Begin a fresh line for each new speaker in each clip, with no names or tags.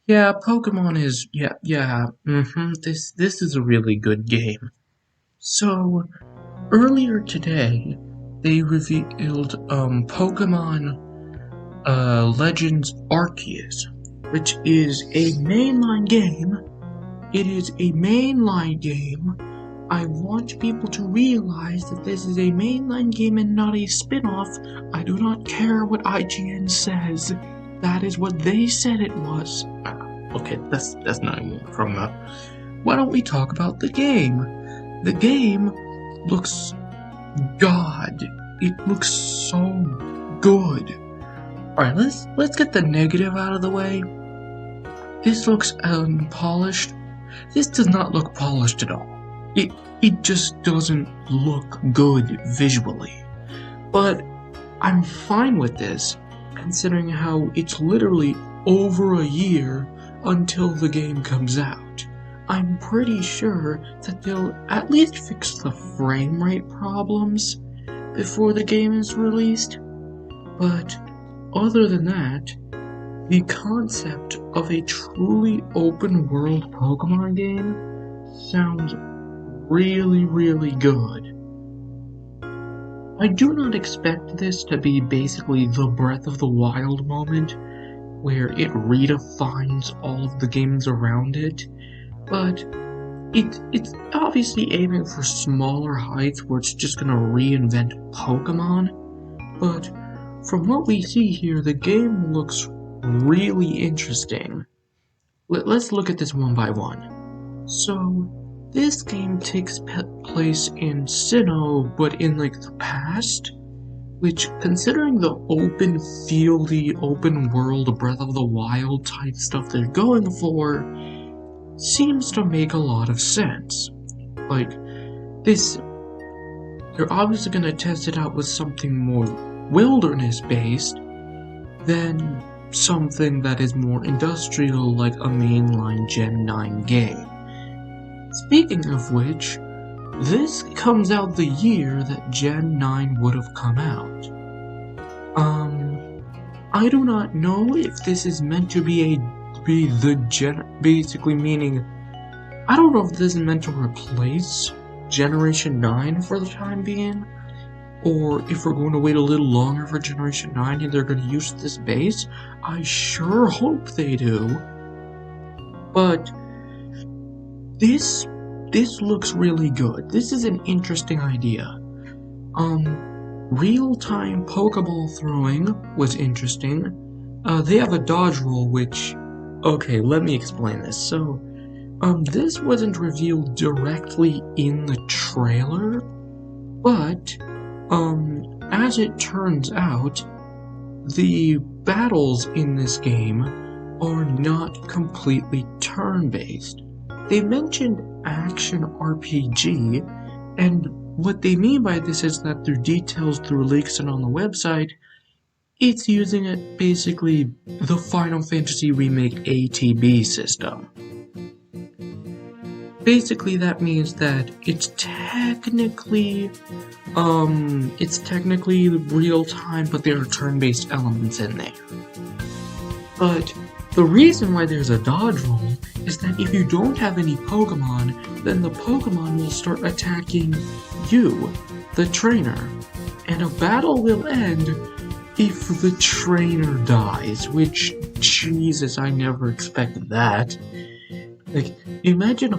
Yeah, Pokemon is this is a really good game. So earlier today they revealed Pokemon Legends Arceus, which is a mainline game. It is a mainline game. I want people to realize that this is a mainline game and not a spin-off. I do not care what IGN says. That is what they said it was. Okay, that's not even from that. Why don't we talk about the game? The game looks god. It looks so good. Alright, let's get the negative out of the way. This looks unpolished. This does not look polished at all. It just doesn't look good visually. But I'm fine with this, considering how it's literally over a year until the game comes out. I'm pretty sure that they'll at least fix the frame rate problems before the game is released. But other than that, the concept of a truly open world Pokemon game sounds really good. I do not expect this to be basically the Breath of the Wild moment, where it redefines all of the games around it, but it's obviously aiming for smaller heights where it's just gonna reinvent Pokemon, but from what we see here, the game looks really interesting. Let's look at this one by one. So, this game takes place in Sinnoh, but in like the past, which, considering the open fieldy, open world Breath of the Wild type stuff they're going for, seems to make a lot of sense. Like, they're obviously gonna test it out with something more wilderness based than something that is more industrial like a mainline Gen 9 game. Speaking of which, this comes out the year that Gen 9 would have come out. I do not know if this is meant to be basically meaning, I don't know if this is meant to replace Generation 9 for the time being, or if we're going to wait a little longer for Generation 9 and they're going to use this base. I sure hope they do. But this looks really good. This is an interesting idea. Real-time Pokeball throwing was interesting. They have a dodge roll, which... Okay, let me explain this. So, this wasn't revealed directly in the trailer, but, as it turns out, the battles in this game are not completely turn-based. They mentioned action RPG, and what they mean by this is that through details through leaks and on the website, it's using it basically the Final Fantasy Remake ATB system. Basically that means that it's technically real time, but there are turn-based elements in there. But the reason why there's a dodge roll is that if you don't have any Pokemon, then the Pokemon will start attacking you, the trainer, and a battle will end if the trainer dies, which, Jesus, I never expected that. Like, imagine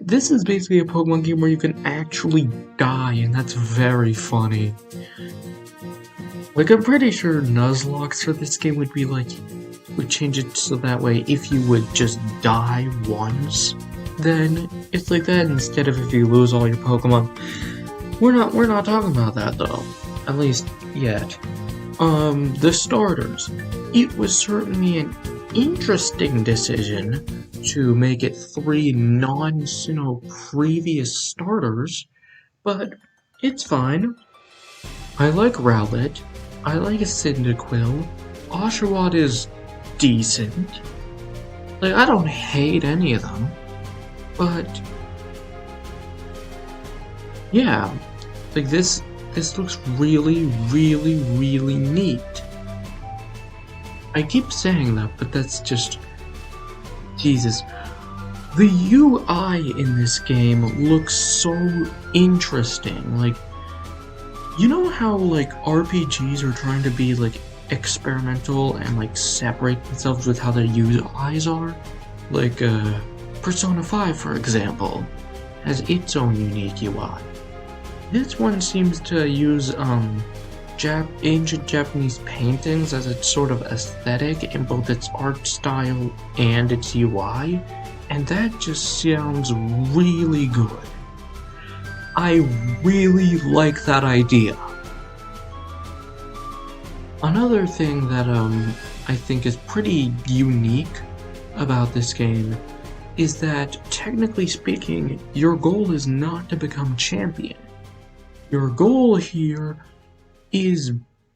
this is basically a Pokemon game where you can actually die, and that's very funny. Like, I'm pretty sure Nuzlocke for this game would change it so that way if you would just die once, then it's like that instead of if you lose all your Pokemon. We're not talking about that though, at least yet. The starters. It was certainly an interesting decision to make it 3 non-Sinnoh previous starters, but it's fine. I like Rowlet, I like Cyndaquil, Oshawott is decent. Like, I don't hate any of them, but yeah, like this looks really neat. I keep saying that, but that's just Jesus. The UI in this game looks so interesting. Like, you know how, like, RPGs are trying to be, like, experimental and, like, separate themselves with how their UIs are? Like, Persona 5, for example, has its own unique UI. This one seems to use, ancient Japanese paintings as its sort of aesthetic in both its art style and its UI, and that just sounds really good. I really like that idea. Another thing that I think is pretty unique about this game is that, technically speaking, your goal is not to become champion. Your goal here is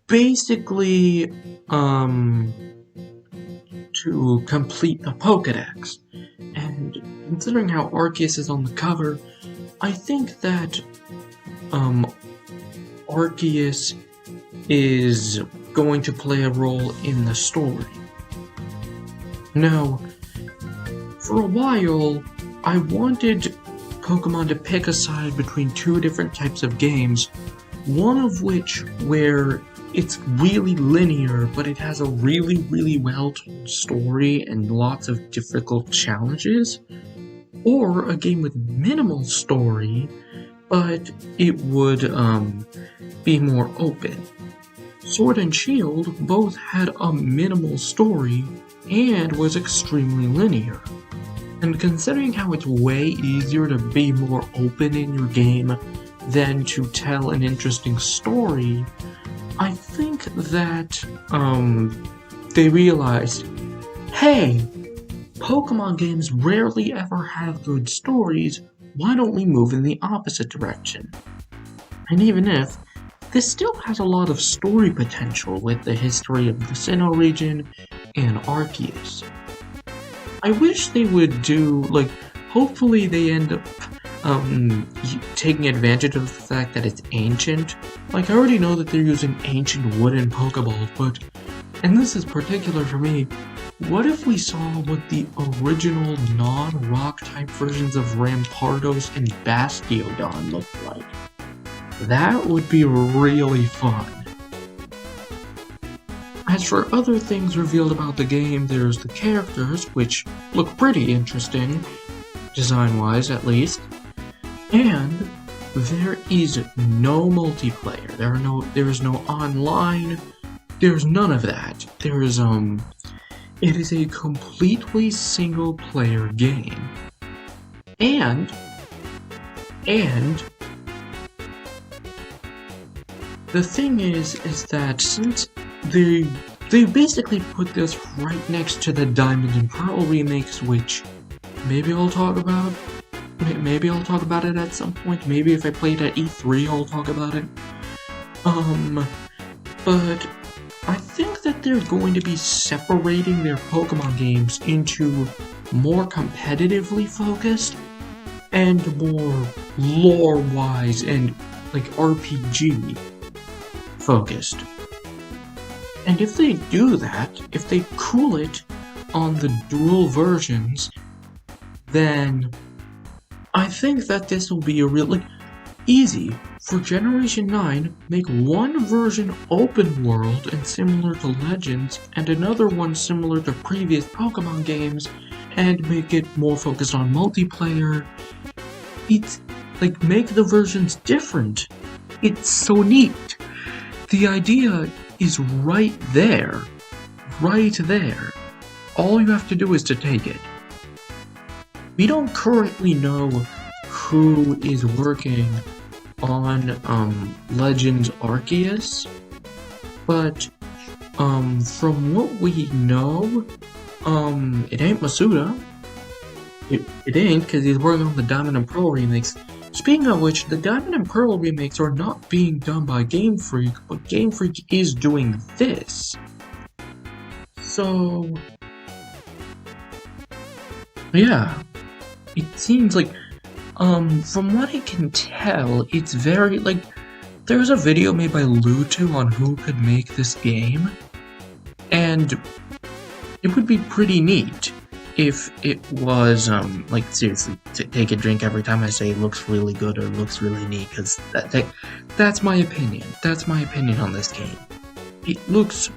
basically to complete the Pokédex. And considering how Arceus is on the cover, I think that Arceus is going to play a role in the story. Now, for a while, I wanted Pokemon to pick a side between two different types of games, one of which where it's really linear, but it has a really, really well-told story and lots of difficult challenges, or a game with minimal story, but it would be more open. Sword and Shield both had a minimal story and was extremely linear. And considering how it's way easier to be more open in your game than to tell an interesting story, I think that they realized, hey, Pokemon games rarely ever have good stories, why don't we move in the opposite direction? And even if, this still has a lot of story potential with the history of the Sinnoh region and Arceus. I wish they would do, like, hopefully they end up taking advantage of the fact that it's ancient. Like, I already know that they're using ancient wooden Pokeballs, but, and this is particular for me, what if we saw what the original non-rock type versions of Rampardos and Bastiodon looked like? That would be really fun. As for other things revealed about the game, there's the characters, which look pretty interesting, design-wise at least, and there is no multiplayer. There is no online. There's none of that. It is a completely single-player game, and the thing is that since they basically put this right next to the Diamond and Pearl remakes, which maybe I'll talk about. Maybe I'll talk about it at some point. Maybe if I play it at E3, I'll talk about it. But I think that they're going to be separating their Pokemon games into more competitively focused and more lore-wise and like RPG focused. And if they do that, if they cool it on the dual versions, then I think that this will be a real, easy. For Generation 9, make one version open world and similar to Legends, and another one similar to previous Pokemon games, and make it more focused on multiplayer. It's, make the versions different. It's so neat. The idea is right there. Right there. All you have to do is to take it. We don't currently know who is working on Legends Arceus, but from what we know, it ain't Masuda. It ain't, because he's working on the Diamond and Pearl remakes. Speaking of which, the Diamond and Pearl remakes are not being done by Game Freak, but Game Freak is doing this. So, yeah, it seems like, from what I can tell, it's very, there's a video made by Lutu on who could make this game, and it would be pretty neat. if it was, like, seriously, take a drink every time I say it looks really good or looks really neat, because that's my opinion. That's my opinion on this game. It looks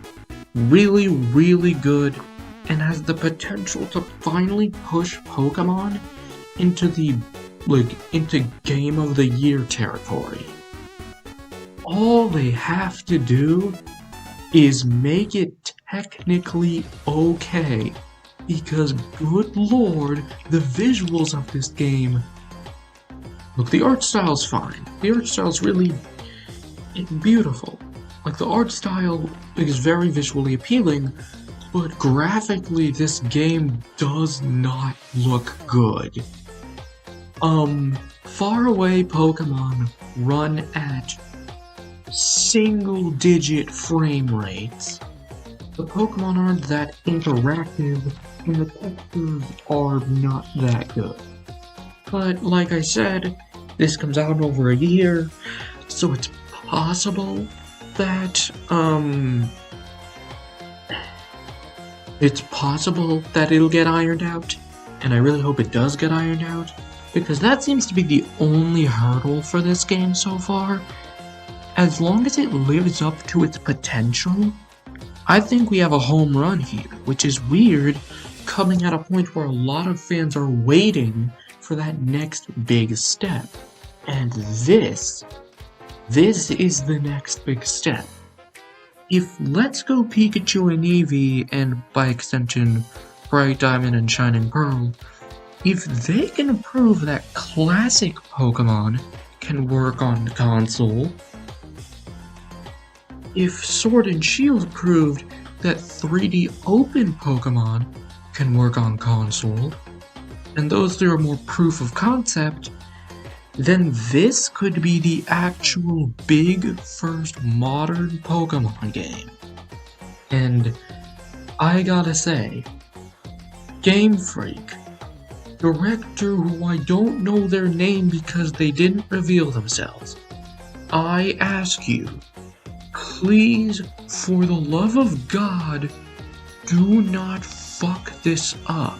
really, really good and has the potential to finally push Pokemon into into Game of the Year territory. All they have to do is make it technically okay, because good lord, the visuals of this game, look, the art style's fine. The art style's really beautiful. Like, the art style is very visually appealing, but graphically this game does not look good. Far away Pokemon run at single-digit frame rates. The Pokemon aren't that interactive, and the textures are not that good. But like I said, this comes out over a year, so it's possible that, it'll get ironed out, and I really hope it does get ironed out, because that seems to be the only hurdle for this game so far. As long as it lives up to its potential, I think we have a home run here, which is weird, coming at a point where a lot of fans are waiting for that next big step. And this is the next big step. If Let's Go Pikachu and Eevee, and by extension, Bright Diamond and Shining Pearl, if they can prove that classic Pokemon can work on the console, if Sword and Shield proved that 3D open Pokemon can work on console, and those three are more proof of concept, then this could be the actual big first modern Pokemon game. And I gotta say, Game Freak, director who I don't know their name because they didn't reveal themselves, I ask you, please, for the love of God, do not fuck this up.